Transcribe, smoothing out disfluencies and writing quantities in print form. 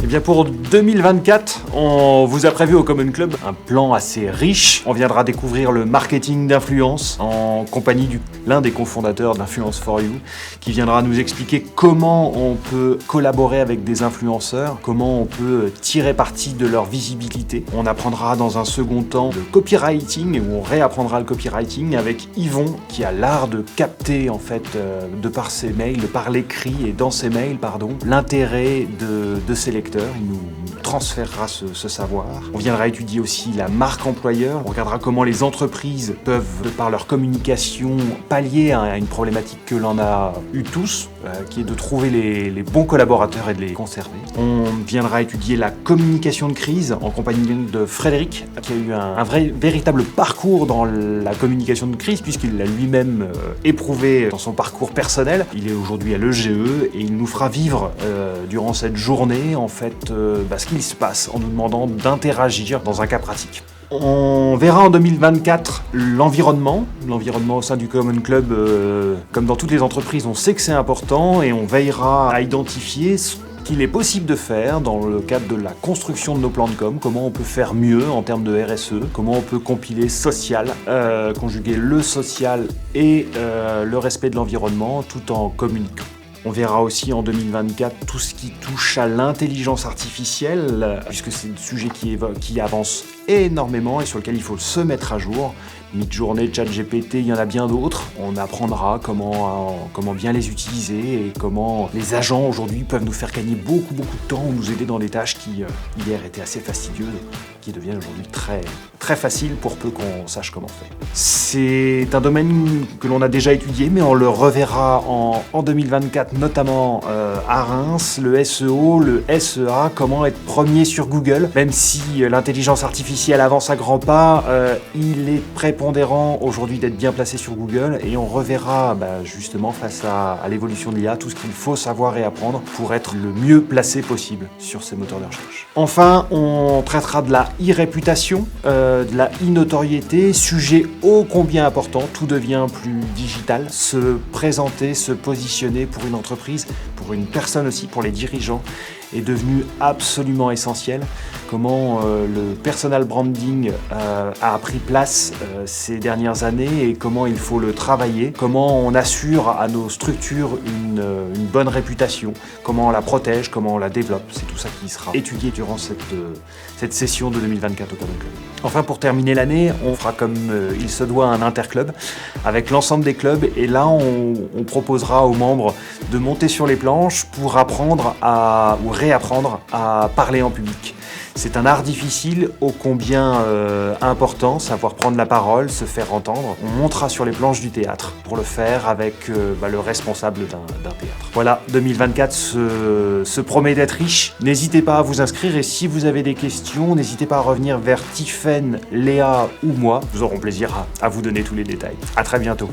Eh bien pour 2024, on vous a prévu au Common Club un plan assez riche. On viendra découvrir le marketing d'influence en compagnie de l'un des cofondateurs d'Influence for You, qui viendra nous expliquer comment on peut collaborer avec des influenceurs, comment on peut tirer parti de leur visibilité. On apprendra dans un second temps le copywriting, où on réapprendra le copywriting avec Yvon, qui a l'art de capter en fait de par ses mails, de par l'écrit et dans ses mails, l'intérêt de ses lecteurs. Il nous transférera ce savoir. On viendra étudier aussi la marque employeur. On regardera comment les entreprises peuvent, de par leur communication, pallier à une problématique que l'on a eu tous, qui est de trouver les bons collaborateurs et de les conserver. On viendra étudier la communication de crise en compagnie de Frédéric, qui a eu un véritable parcours dans la communication de crise, puisqu'il l'a lui-même éprouvé dans son parcours personnel. Il est aujourd'hui à l'EGE et il nous fera vivre durant cette journée en fait ce qu'il se passe en nous demandant d'interagir dans un cas pratique. On verra en 2024 l'environnement au sein du Common Club. Comme dans toutes les entreprises, on sait que c'est important et on veillera à identifier ce qu'il est possible de faire dans le cadre de la construction de nos plans de com, comment on peut faire mieux en termes de RSE, comment on peut compiler social, conjuguer le social et le respect de l'environnement tout en communiquant. On verra aussi en 2024 tout ce qui touche à l'intelligence artificielle, puisque c'est un sujet qui avance énormément et sur lequel il faut se mettre à jour. Midjourney, ChatGPT, il y en a bien d'autres. On apprendra comment bien les utiliser et comment les agents aujourd'hui peuvent nous faire gagner beaucoup de temps ou nous aider dans des tâches qui hier étaient assez fastidieuses, qui deviennent aujourd'hui très faciles pour peu qu'on sache comment faire. C'est un domaine que l'on a déjà étudié, mais on le reverra en 2024, notamment à Reims, le SEO, le SEA, comment être premier sur Google. Même si l'intelligence artificielle avance à grands pas, il est prépondérant aujourd'hui d'être bien placé sur Google et on reverra justement face à l'évolution de l'IA tout ce qu'il faut savoir et apprendre pour être le mieux placé possible sur ces moteurs de recherche. Enfin, on traitera de la e-réputation, de la e-notoriété, sujet ô combien important, tout devient plus digital. Se présenter, se positionner pour une entreprise, pour une personne aussi, pour les dirigeants, est devenu absolument essentiel. Comment le personal branding a pris place ces dernières années et comment il faut le travailler, comment on assure à nos structures une bonne réputation, comment on la protège, comment on la développe. C'est tout ça qui sera étudié durant cette session de 2024 au Common Club. Enfin, pour terminer l'année, on fera comme il se doit un interclub avec l'ensemble des clubs et là on proposera aux membres de monter sur les planches pour apprendre ou réapprendre à parler en public. C'est un art difficile, ô combien important, savoir prendre la parole, se faire entendre. On montera sur les planches du théâtre pour le faire avec le responsable d'un théâtre. Voilà, 2024 se promet d'être riche. N'hésitez pas à vous inscrire et si vous avez des questions, n'hésitez pas à revenir vers Tiffaine, Léa ou moi. Nous aurons plaisir à vous donner tous les détails. À très bientôt.